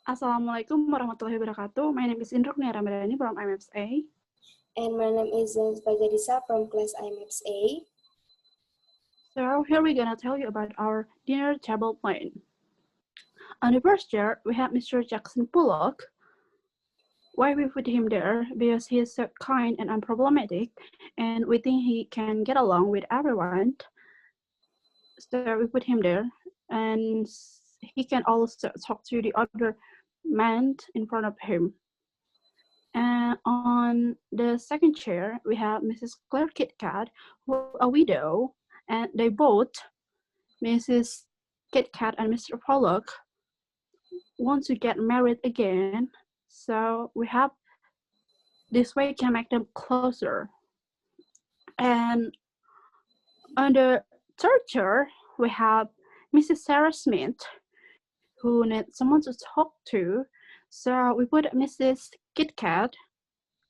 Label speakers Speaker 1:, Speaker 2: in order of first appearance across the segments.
Speaker 1: Assalamualaikum warahmatullahi wabarakatuh. My name is INDRI RAMADHANI from IMFA.
Speaker 2: And my name is ZIYAN ZULFAJARISA from class IMFA.
Speaker 1: So here we're gonna tell you about our dinner table plan. On the first chair, we have Mr. Jackson Pollock. Why we put him there? Because he is so kind and unproblematic, and we think he can get along with everyone. So we put him there, and he can also talk to the other men in front of him. And on the second chair, we have Mrs. Claire Kitcat, who a widow, and they both, Mrs. Kitcat and Mr. Pollock, want to get married again. So we have this way can make them closer. And on the third chair, we have Mrs. Sarah Smith, who needs someone to talk to. So we put Mrs. Kitcat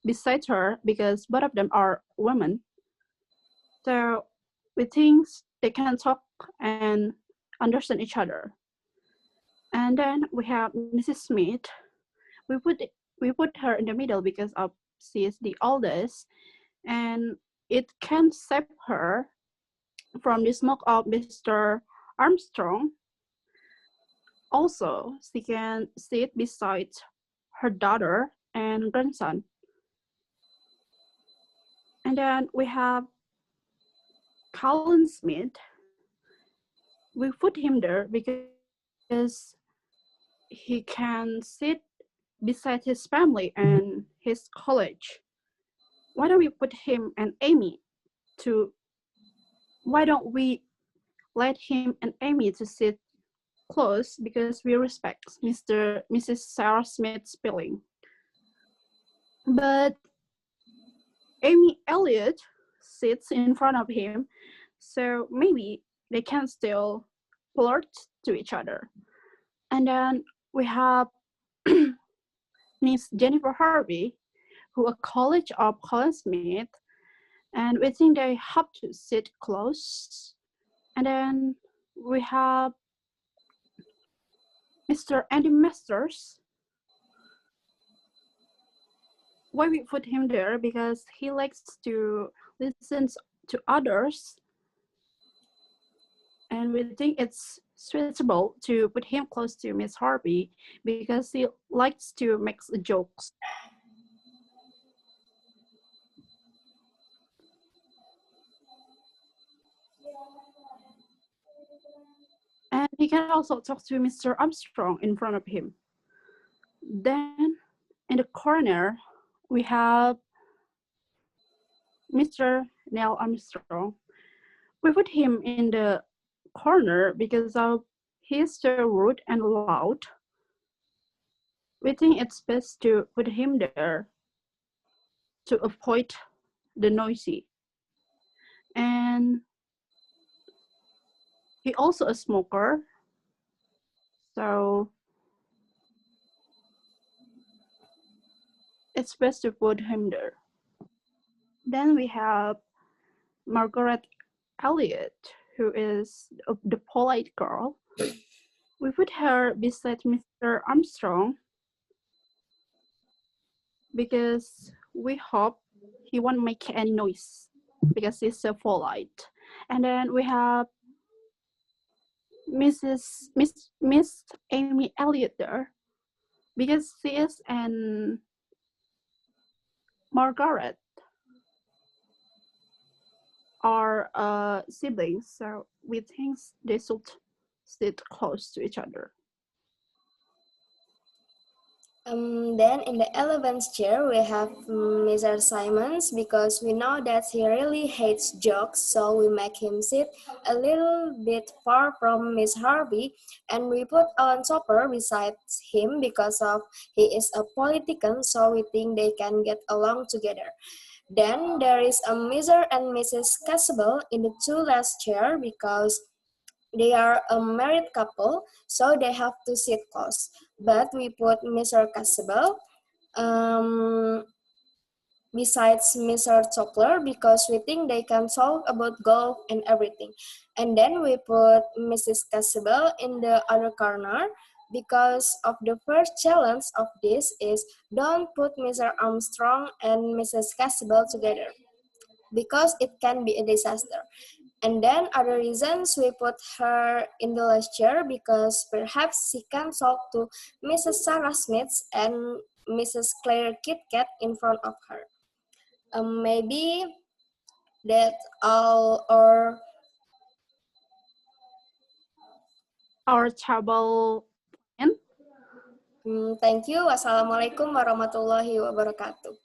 Speaker 1: beside her because both of them are women. So we think they can talk and understand each other. And then we have Mrs. Smith. We put her in the middle because she is the oldest, and it can save her from the smoke of Mr. Armstrong. Also, she can sit beside her daughter and grandson. And then we have Colin Smith. We put him there because he can sit beside his family and his college. Why don't we put him and Amy to? Why don't we let him and Amy to sit close because we respect Mrs. Sarah Smith's feeling. But Amy Elliott sits in front of him, so maybe they can still flirt to each other. And then we have Miss Jennifer Harvey, who a college of Colin Smith, and we think they have to sit close. And then we have Mr. Andy Masters. Why we put him there? Because he likes to listen to others, and we think it's suitable to put him close to Miss Harvey because he likes to make jokes. And he can also talk to Mr. Armstrong in front of him. Then in the corner, we have Mr. Neil Armstrong. We put him in the corner because he's so rude and loud. We think it's best to put him there to avoid the noisy. And he also a smoker, so it's best to put him there. Then we have Margaret Elliott, who is the polite girl. We put her beside Mr. Armstrong because we hope he won't make any noise because he's so polite. And then we have Miss Amy Elliott there because she is and Margaret are siblings, so we think they should sit close to each other.
Speaker 2: Then in the 11th chair, we have Mr. Simons because we know that he really hates jokes, so we make him sit a little bit far from Miss Harvey, and we put Alan Topper beside him because he is a politician, so we think they can get along together. Then there is a Mr. and Mrs. Casable in the 2 last chair because they are a married couple, so they have to sit close. But we put Mr. Casable besides Mr. Chokler because we think they can talk about golf and everything. And then we put Mrs. Casable in the other corner because of the first challenge of this is don't put Mr. Armstrong and Mrs. Casable together because it can be a disaster. And then other reasons we put her in the last chair because perhaps she can talk to Mrs. Sarah Smith and Mrs. Claire Kitkat in front of her. Maybe that all or
Speaker 1: our table plan.
Speaker 2: thank you. Wassalamualaikum warahmatullahi wabarakatuh.